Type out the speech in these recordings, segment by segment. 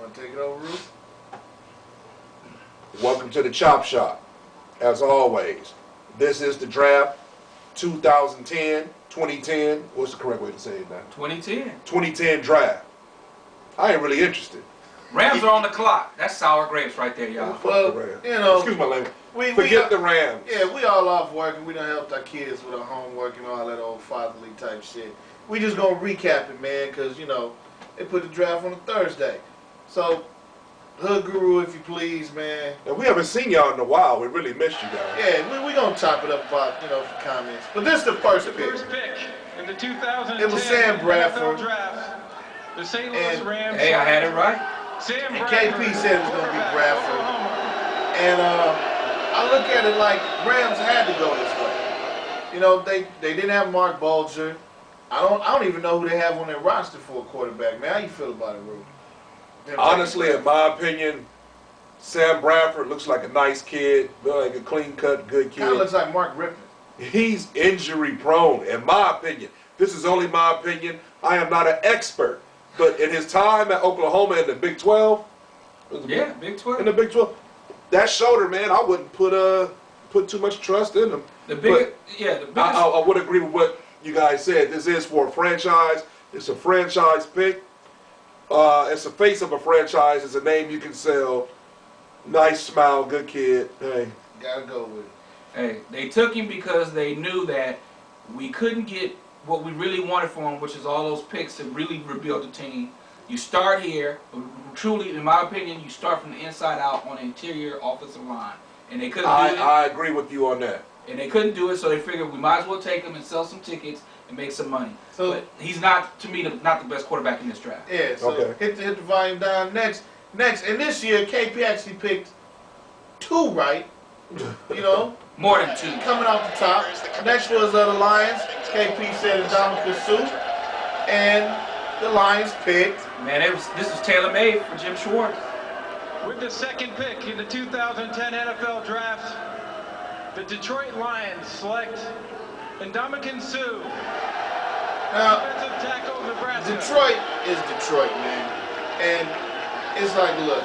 Want to take it over, Ruth? Welcome to the Chop Shop. As always, this is the draft 2010, 2010. What's the correct way to say it now? 2010. 2010 draft. I ain't really interested. Rams are on the clock. That's sour grapes right there, y'all. Well, you know, excuse my language. Forget the Rams. Yeah, we all off work and we done helped our kids with our homework and all that old fatherly type shit. We just gonna recap it, man, because, you know, they put the draft on a Thursday. So, Hood Guru, if you please, man. And we haven't seen y'all in a while. We really missed you guys. Yeah, we gonna chop it up about, you know, for comments. But this is the first pick. First pick in the 2010 it was Sam Bradford. NFL draft. The St. Louis Rams. Hey, I had it right. Sam And Bradford. KP said it was gonna be Bradford. And I look at it like Rams had to go this way. You know, they didn't have Mark Bulger. I don't even know who they have on their roster for a quarterback, man. How you feel about it, Ruth? Honestly, in my opinion, Sam Bradford looks like a nice kid, like a clean-cut, good kid. Kind of looks like Mark Rippon. He's injury-prone, in my opinion. This is only my opinion. I am not an expert. But in his time at Oklahoma in the Big 12, Yeah, Big 12. in the Big 12, that shoulder, man, I wouldn't put too much trust in him. The biggest. I would agree with what you guys said. This is for a franchise. It's a franchise pick. It's the face of a franchise. It's a name you can sell. Nice smile, good kid. Hey, Gotta go with it. Hey, they took him because they knew that we couldn't get what we really wanted for him, which is all those picks to really rebuild the team. You start here, truly, in my opinion, you start from the inside out on the interior offensive line. And they couldn't do it. I agree with you on that. And they couldn't do it, so they figured we might as well take him and sell some tickets and make some money. So, but he's not, to me, not the best quarterback in this draft. Yeah, so okay. hit the volume down. Next, and this year, KP actually picked 2 right. You know, More than 2. coming off the top. Next was the Lions. KP said Ndamukong Suh, and the Lions picked. Man, this was tailor-made for Jim Schwartz. With the second pick in the 2010 NFL Draft, the Detroit Lions select Ndamukong Suh, Now, defensive tackle, Nebraska. Detroit is Detroit, man, and it's like, look,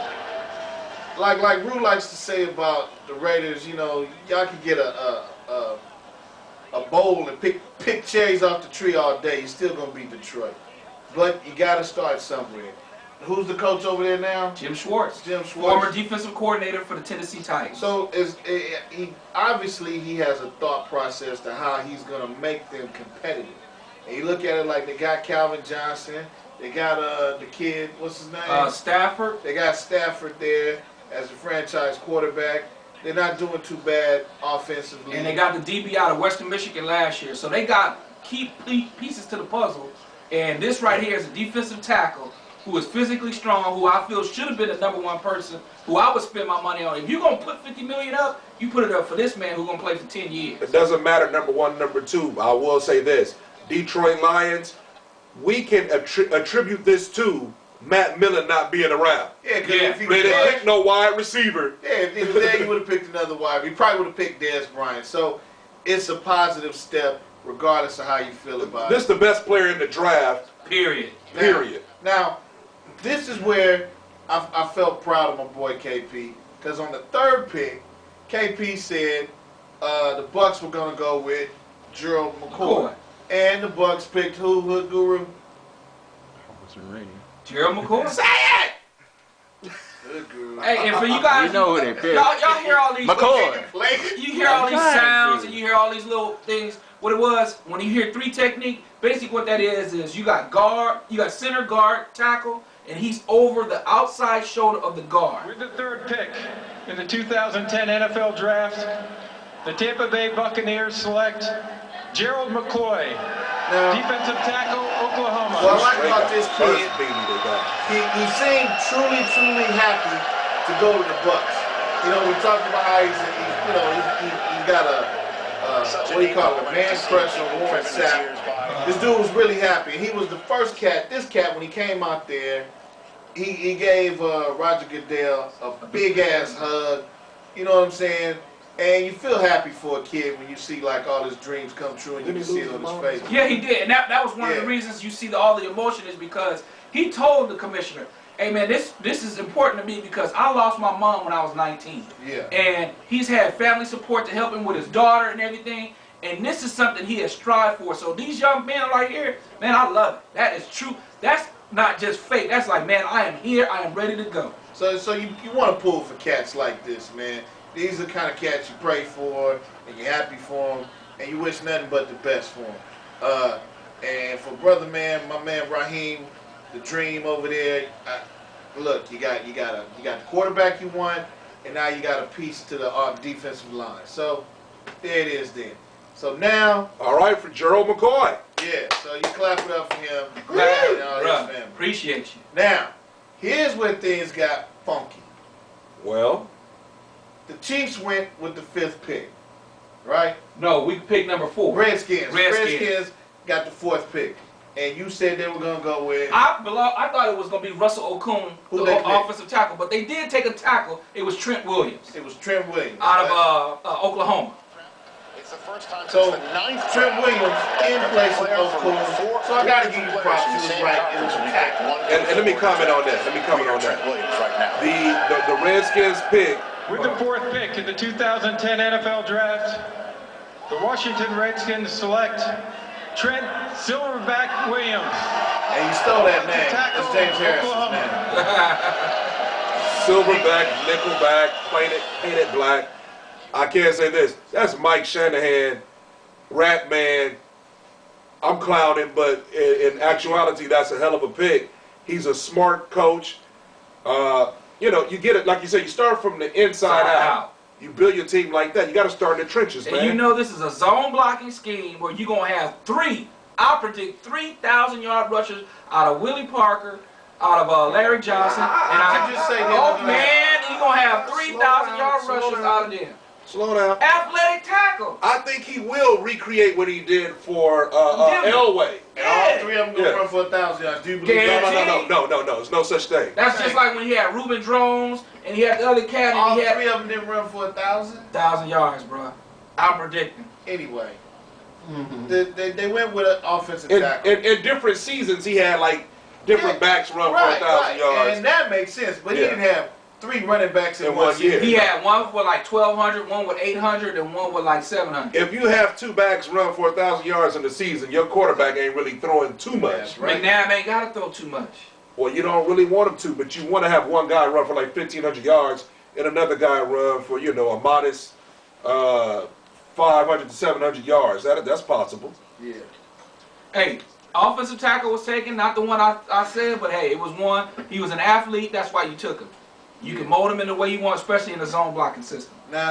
like Rue likes to say about the Raiders, you know, y'all can get a bowl and pick cherries off the tree all day. You're still gonna be Detroit, but you gotta start somewhere. Who's the coach over there now? Jim Schwartz. Jim Schwartz. Former defensive coordinator for the Tennessee Titans. So obviously he has a thought process to how he's gonna make them competitive. And you look at it like they got Calvin Johnson, they got the kid, what's his name? Stafford. They got Stafford there as a franchise quarterback. They're not doing too bad offensively. And they got the DB out of Western Michigan last year. So they got key pieces to the puzzle. And this right here is a defensive tackle who is physically strong, who I feel should have been the #1 person, who I would spend my money on. If you're going to put $50 million up, you put it up for this man who's going to play for 10 years. It doesn't matter #1, #2. I will say this. Detroit Lions, we can attribute this to Matt Millen not being around. Yeah, because if he They didn't pick no wide receiver. yeah, if he was there, he would have picked another wide. He probably would have picked Dez Bryant. So it's a positive step, regardless of how you feel about This is it. the best player in the draft, Period. period. Now, this is where I felt proud of my boy KP, because on the 3rd pick, KP said the Bucks were going to go with Gerald McCoy. And the Bucks picked who, Hood Guru? Gerald McCoy. Say it! Hood Guru. Hey, and for you guys, You know who they picked. y'all hear all these McCoy. You hear all these sounds and you hear all these little things. What it was, when you hear 3 technique, basically what that is you got guard, you got center guard, tackle, and he's over the outside shoulder of the guard. With the 3rd pick in the 2010 NFL Draft, the Tampa Bay Buccaneers select Gerald McCoy, Now, defensive tackle, Oklahoma. what I like about this First kid, baby they got. he seemed truly happy to go to the Bucks. You know, we talked about how he's got a what do you call it, a man crush on Warren Sapp. This dude was really happy. He was the first cat. This cat, when he came out there, he gave Roger Goodell a big ass hug. You know what I'm saying? And you feel happy for a kid when you see like all his dreams come true and you can see it on his face. Yeah, he did, and that was one of the reasons you see all the emotion is because he told the commissioner, Hey man, this is important to me because I lost my mom when I was 19. Yeah. And he's had family support to help him with his daughter and everything. And this is something he has strived for. So these young men right here, man, I love it. That is true. That's not just fake. That's like, man, I am here. I am ready to go. So you want to pull for cats like this, man. These are the kind of cats you pray for, and you're happy for them, and you wish nothing but the best for them. And for brother man, my man Raheem, the dream over there. Look, you got the quarterback you want, and now you got a piece to the defensive line. So there it is then. So now, all right, for Gerald McCoy. Yeah. So you clap it up for him. Bruh, appreciate you. Now, here's where things got funky. Well, the Chiefs went with the 5th pick, right? No, we picked number 4. Redskins. Redskins got the 4th pick. And you said they were going to go with... I thought it was going to be Russell Okung, the offensive tackle. But they did take a tackle. It was Trent Williams. It was Trent Williams. Out of Oklahoma. It's the first time so Trent Williams in place of Okung. So I got to give you props. He was right. It was a tackle. And let me comment on that. The Redskins pick. With the 4th pick in the 2010 NFL Draft, the Washington Redskins select Trent Silverback Williams. And you stole that name. That's James Harrison's name. Silverback, nickelback, painted black. I can't say this. That's Mike Shanahan, Rat Man. I'm clowning, but in actuality, that's a hell of a pick. He's a smart coach. You know, you get it, like you said, you start from the inside out. You build your team like that. You got to start in the trenches, man. And you know this is a zone blocking scheme where you're going to have I predict 3,000-yard rushers out of Willie Parker, out of Larry Johnson. Man, you're going to have 3,000-yard rushers out of them. Slow down. Athletic tackle. I think he will recreate what he did for Elway. And all 3 of them going to run for 1,000 yards. Do you believe that? No. There's no such thing. That's just like when he had Reuben Drones and he had the other cat. All 3 of them didn't run for 1,000? 1,000 yards, bro. I'm predicting. Anyway, they went with an offensive tackle. In different seasons, he had like different backs run for 1,000 yards. And that makes sense, but he didn't have 3 running backs in one year. He had one for like 1,200, one with 800, and one with like 700. If you have 2 backs run for 1,000 yards in the season, your quarterback ain't really throwing too much. Right. McNabb ain't got to throw too much. Well, you don't really want him to, but you want to have one guy run for like 1,500 yards and another guy run for, you know, a modest 500 to 700 yards. That's possible. Yeah. Hey, offensive tackle was taken, not the one I said, but hey, it was one. He was an athlete. That's why you took him. You can mold him in the way you want, especially in the zone blocking system. Now,